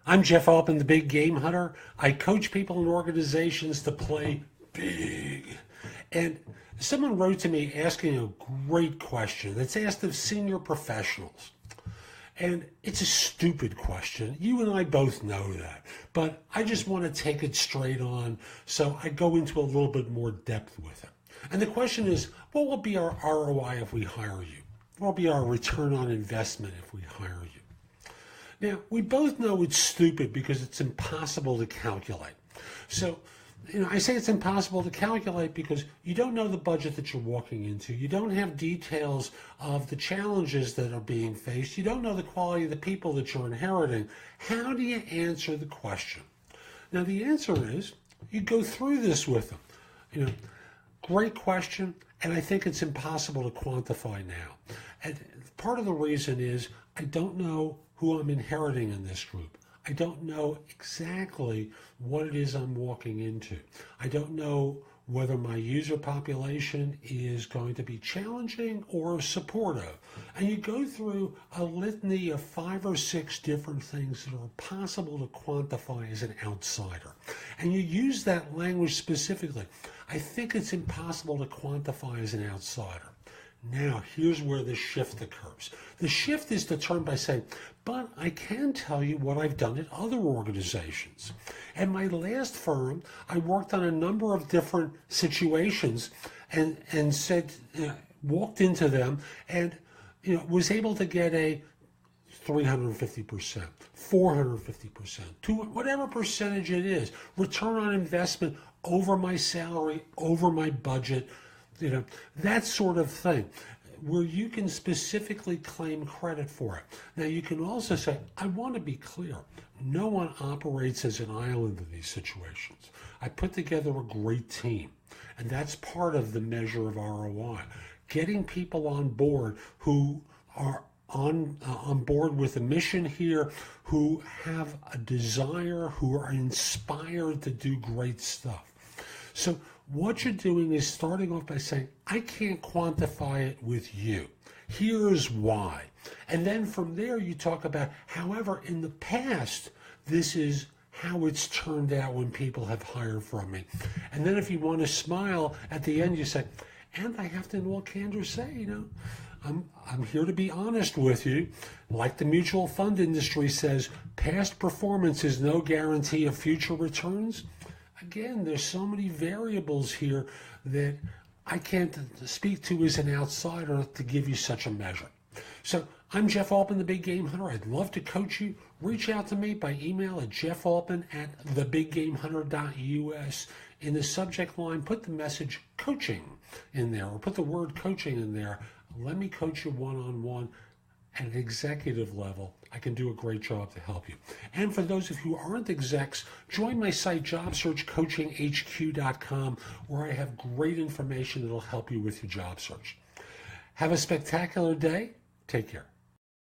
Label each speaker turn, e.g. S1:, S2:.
S1: I'm Jeff Altman, the Big Game Hunter. I coach people and organizations to play big. And someone wrote to me asking a great question that's asked of senior professionals. And it's a stupid question. You and I both know that. But I just want to take it straight on, so I go into a little bit more depth with it. And the question is, what will be our ROI if we hire you? What will be our return on investment if we hire you? Now, we both know it's stupid because it's impossible to calculate. So, I say it's impossible to calculate because you don't know the budget that you're walking into. You don't have details of the challenges that are being faced. You don't know the quality of the people that you're inheriting. How do you answer the question? Now, the answer is you go through this with them. Great question, and I think it's impossible to quantify now. And part of the reason is I don't know who I'm inheriting in this group. I don't know exactly what it is I'm walking into. I don't know whether my user population is going to be challenging or supportive. And you go through a litany of 5 or 6 different things that are possible to quantify as an outsider. And you use that language specifically. I think it's impossible to quantify as an outsider. Now, here's where the shift occurs. The shift is determined by saying, but I can tell you what I've done at other organizations. At my last firm, I worked on a number of different situations and said, walked into them and was able to get a 350%, 450%, whatever percentage it is, return on investment over my salary, over my budget, that sort of thing, where you can specifically claim credit for it. Now, you can also say, I want to be clear, no one operates as an island in these situations. I put together a great team, and that's part of the measure of ROI. Getting people on board who are on board with a mission here, who have a desire, who are inspired to do great stuff. So what you're doing is starting off by saying, I can't quantify it with you. Here's why. And then from there you talk about, however, in the past, this is how it's turned out when people have hired from me. And then if you want to smile at the end, you say, and I have to in all candor say, I'm here to be honest with you. Like the mutual fund industry says, past performance is no guarantee of future returns. Again, there's so many variables here that I can't speak to as an outsider to give you such a measure. So I'm Jeff Altman, the Big Game Hunter. I'd love to coach you. Reach out to me by email at jeffaltman@thebiggamehunter.us. In the subject line, put the message coaching in there, or put the word coaching in there. Let me coach you one-on-one. At an executive level, I can do a great job to help you. And for those of you who aren't execs, join my site, jobsearchcoachinghq.com, where I have great information that will help you with your job search. Have a spectacular day. Take care.